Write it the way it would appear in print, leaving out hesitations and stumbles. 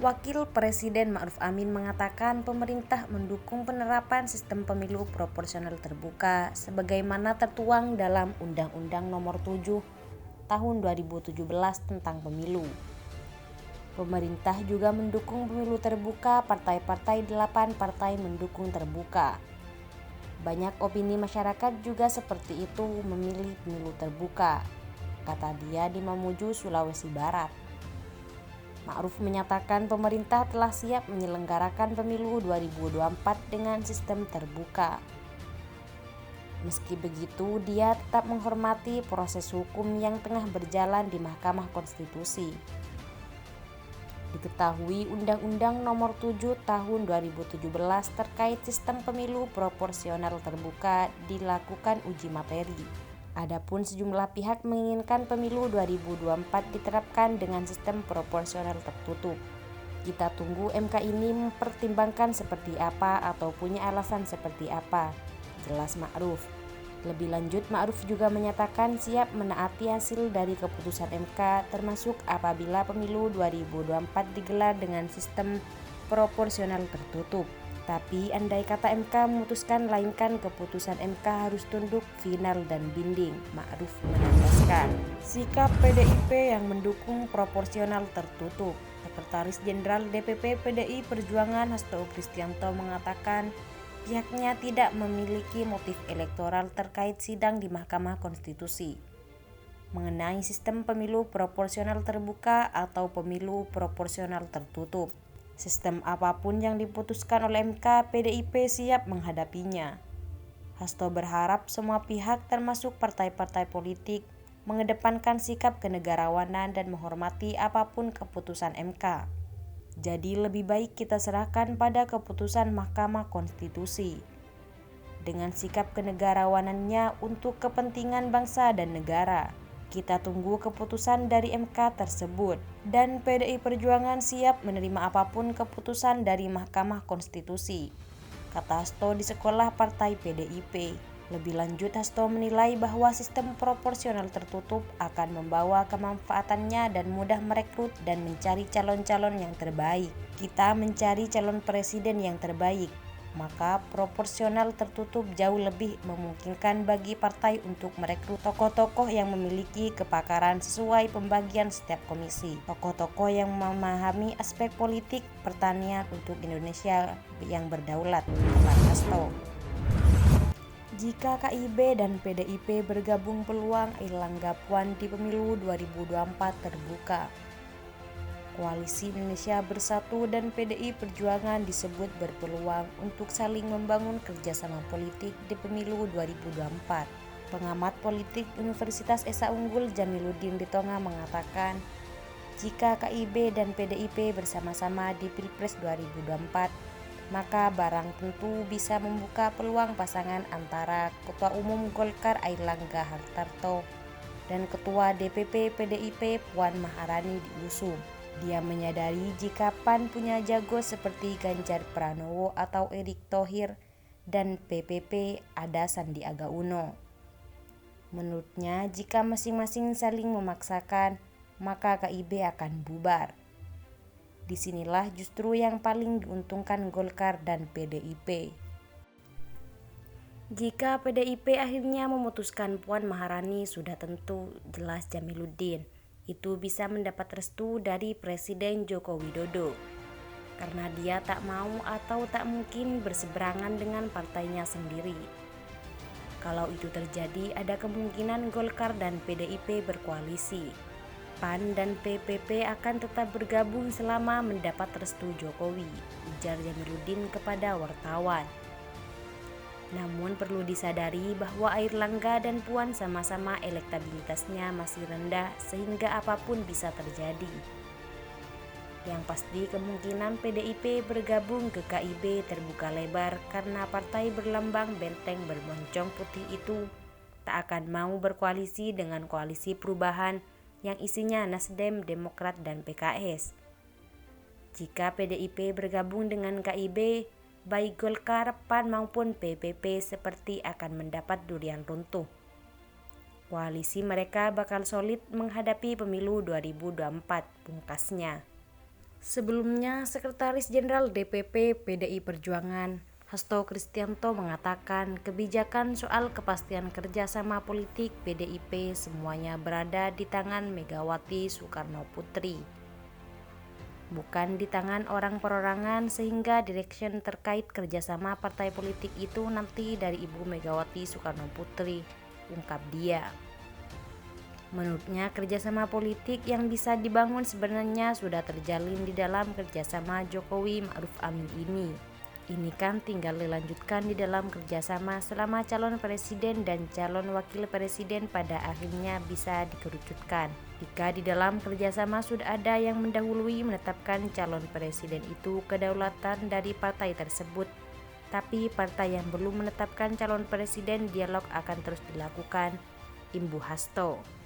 Wakil Presiden Ma'ruf Amin mengatakan pemerintah mendukung penerapan sistem pemilu proporsional terbuka sebagaimana tertuang dalam Undang-Undang Nomor 7 Tahun 2017 tentang Pemilu. Pemerintah juga mendukung pemilu terbuka, partai-partai 8 partai mendukung terbuka. Banyak opini masyarakat juga seperti itu memilih pemilu terbuka, kata dia di Mamuju, Sulawesi Barat. Ma'ruf menyatakan pemerintah telah siap menyelenggarakan pemilu 2024 dengan sistem terbuka. Meski begitu, dia tetap menghormati proses hukum yang tengah berjalan di Mahkamah Konstitusi. Diketahui Undang-Undang Nomor 7 Tahun 2017 terkait sistem pemilu proporsional terbuka dilakukan uji materi. Adapun sejumlah pihak menginginkan pemilu 2024 diterapkan dengan sistem proporsional tertutup. Kita tunggu MK ini mempertimbangkan seperti apa atau punya alasan seperti apa, jelas Ma'ruf. Lebih lanjut, Ma'ruf juga menyatakan siap menaati hasil dari keputusan MK termasuk apabila pemilu 2024 digelar dengan sistem proporsional tertutup. Tapi andai kata MK memutuskan lainkan, keputusan MK harus tunduk, final dan binding, Ma'ruf menegaskan. Sikap PDIP yang mendukung proporsional tertutup. Sekretaris Jenderal DPP PDI Perjuangan Hasto Kristianto mengatakan pihaknya tidak memiliki motif elektoral terkait sidang di Mahkamah Konstitusi mengenai sistem pemilu proporsional terbuka atau pemilu proporsional tertutup. Sistem apapun yang diputuskan oleh MK, PDIP siap menghadapinya. Hasto berharap semua pihak termasuk partai-partai politik mengedepankan sikap kenegarawanan dan menghormati apapun keputusan MK. Jadi lebih baik kita serahkan pada keputusan Mahkamah Konstitusi dengan sikap kenegarawanannya untuk kepentingan bangsa dan negara. Kita tunggu keputusan dari MK tersebut dan PDI Perjuangan siap menerima apapun keputusan dari Mahkamah Konstitusi, kata Hasto di sekolah partai PDIP. Lebih lanjut, Hasto menilai bahwa sistem proporsional tertutup akan membawa kemanfaatannya dan mudah merekrut dan mencari calon-calon yang terbaik. Kita mencari calon presiden yang terbaik, maka proporsional tertutup jauh lebih memungkinkan bagi partai untuk merekrut tokoh-tokoh yang memiliki kepakaran sesuai pembagian setiap komisi. Tokoh-tokoh yang memahami aspek politik pertanian untuk Indonesia yang berdaulat, kata Hasto. Jika KIB dan PDIP bergabung, peluang Airlangga Puan di pemilu 2024 terbuka. Koalisi Indonesia Bersatu dan PDI Perjuangan disebut berpeluang untuk saling membangun kerjasama politik di pemilu 2024. Pengamat politik Universitas Esa Unggul Jamiluddin Ritonga mengatakan, jika KIB dan PDIP bersama-sama di Pilpres 2024, maka barang tentu bisa membuka peluang pasangan antara Ketua Umum Golkar Airlangga Hartarto dan Ketua DPP PDIP Puan Maharani diusung. Dia menyadari jika PAN punya jago seperti Ganjar Pranowo atau Erick Thohir dan PPP ada Sandiaga Uno. Menurutnya, jika masing-masing saling memaksakan, maka KIB akan bubar. Disinilah justru yang paling diuntungkan Golkar dan PDIP. Jika PDIP akhirnya memutuskan Puan Maharani, sudah tentu jelas Jamiluddin itu bisa mendapat restu dari Presiden Joko Widodo karena dia tak mau atau tak mungkin berseberangan dengan partainya sendiri. Kalau itu terjadi, ada kemungkinan Golkar dan PDIP berkoalisi. PAN dan PPP akan tetap bergabung selama mendapat restu Jokowi, ujar Jamiluddin kepada wartawan. Namun perlu disadari bahwa Airlangga dan Puan sama-sama elektabilitasnya masih rendah sehingga apapun bisa terjadi. Yang pasti kemungkinan PDIP bergabung ke KIB terbuka lebar karena partai berlambang benteng bermoncong putih itu tak akan mau berkoalisi dengan koalisi perubahan yang isinya Nasdem, Demokrat, dan PKS. Jika PDIP bergabung dengan KIB, baik Golkar, PAN maupun PPP seperti akan mendapat durian runtuh. Koalisi mereka bakal solid menghadapi pemilu 2024, pungkasnya. Sebelumnya, Sekretaris Jenderal DPP PDI Perjuangan, Hasto Kristianto mengatakan kebijakan soal kepastian kerjasama politik PDIP semuanya berada di tangan Megawati Soekarno Putri, bukan di tangan orang perorangan, sehingga direction terkait kerjasama partai politik itu nanti dari Ibu Megawati Soekarno Putri, ungkap dia. Menurutnya, kerjasama politik yang bisa dibangun sebenarnya sudah terjalin di dalam kerjasama Jokowi Ma'ruf Amin ini. Ini kan tinggal dilanjutkan di dalam kerjasama selama calon presiden dan calon wakil presiden pada akhirnya bisa dikerucutkan. Jika di dalam kerjasama sudah ada yang mendahului menetapkan calon presiden, itu kedaulatan dari partai tersebut. Tapi partai yang belum menetapkan calon presiden, dialog akan terus dilakukan, imbu Hasto.